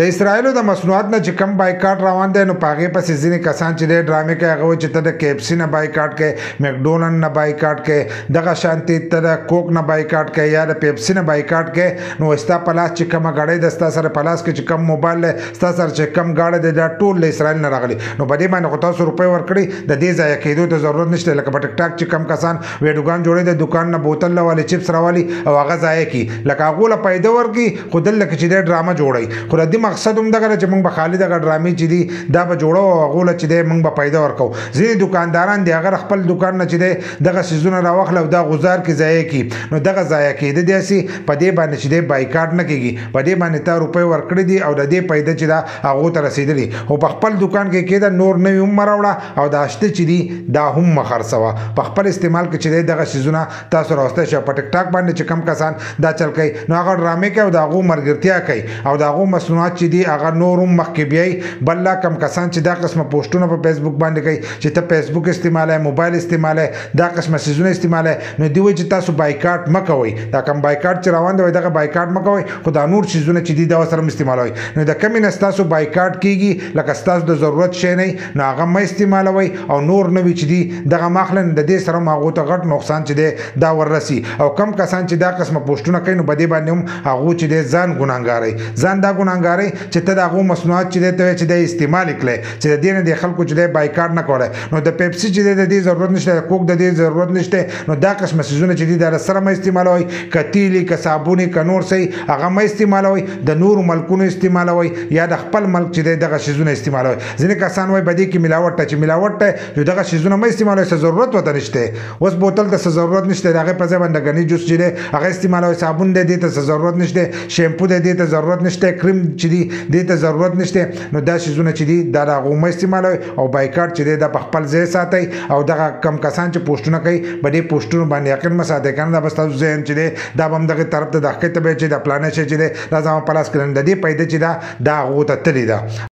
د اسرایلو د مصنوعات نه چې کم بایکاټ روان دی نو پاغه پسې ځینې کسان چې د ډرامې کوي هغه چې ته د KFC نه بایکاټ کوي مکډونلډ نه بایکاټ کوي دغه شانتي ته د کوک نه بایکاټ کوي یا د پیپسي نه بایکاټ کوي نو استا پلاس چې کم غړې د ستا سره پلاس کې چې کم موبایل ستا سره چې کم غاړه د ټول له اسرایل نه راغلي نو په دې باندې خو تاسو روپۍ ورکړي د دې ځای کېدو ته ضرورت نشته لکه په ټیک ټاک چې کم کسان ویډیوګان جوړي د دکان نه بوتل لوالي چپس راوالي او هغه ځای کې لکه هغه له پیدا ورکی خودل لکه چې د ډرامه جوړي خو د دې مقصد هم دغه چې موږ به خالد غ ډرامې چې دي دا به جوړو او غول چې دی موږ به پیدا ورکو ځینې دکانداران دی هغه خپل دکان نه چې دی دغه سيزونه راوخل او دا غزار کې ضایع کی نو دغه ضایع کېده دي سي په دې باندې چې دی بایکاټ نه کیږي په دې باندې تا روپۍ ورکړي دي او د دې پیدا چې دا هغه ته رسیدلی او په خپل دکان کې کېده نور نه هم مراوړه او دا شته چې دی دا هم مخرسوه په خپل استعمال کې چې دغه سيزونه تاسو راوسته شو په ټیک ټاک باندې چې کم کسان دا چل کوي نو هغه ډرامې کوي او دا هغه مرګرتیا کوي او دا هغه مصنوعات چې دی هغه نورم مخکې بیاي بل لا کم کسان چې دا قسمه پوسټونه په فیسبوک باندې کوي چې ته فیسبوک استعمالای موبایل استعمالای دا قسمه سيزونه استعمالای نو دی وایي چې تاسو بایکاټ مکوئ دا کم بایکاټ چې روان دی دغه بایکاټ مکوئ خو دا نور سيزونه چې دی دا سره استعمالوي نو د کمی نه تاسو بایکاټ کیږي لکه تاسو د ضرورت شي نه نو هغه مې استعمالوي او نور نه وي چې دی دغه مخلن د دې سره ماغو ته غټ نقصان چې دی دا ورسي او کم کسان چې دا قسمه پوسټونه کوي نو بده باندې هم هغه چې دی ځان ګناګاري ځان دا ګناګاري چې ته دا هغه مصنوعات چې ته چې د استعمال کړي چې د دې نه د خلکو چې د بایکاټ نه کوله نو د پیپسي چې د دې ضرورت نشته کوک د دې ضرورت نشته نو دا قسمه سيزونه چې د سره مې استعمالوي کتیلی ک صابونی ک نور سي هغه مې استعمالوي د نور ملکونو استعمالوي یا د خپل ملک چې دغه سيزونه استعمالوي ځینې کسان وای بدی کې ملاوت چې ملاوت ته دغه سيزونه مې استعمالوي څه ضرورت وته نشته اوس بوتل ته څه ضرورت نشته هغه په ځای باندې غني جوس چې هغه استعمالوي صابون د دې ته ضرورت نشته شیمپو د دې ته ضرورت نشته کریم چې دې ته ضرورت نشته نو دا سيزونه چې دي دا غومه استعمالوي او بایکاټ چې دی د خپل ځای ساتي او دغه کم کسان چې پوسټونه کوي په دې پوسټونو باندې یقین مساته کنه دا بس تاسو ځین چې دی دا بم دغه طرف ته د حقیقت به چې د پلان شي چې دی لازم پلاس کړي د دې پیدا چې دا غوته تلی دا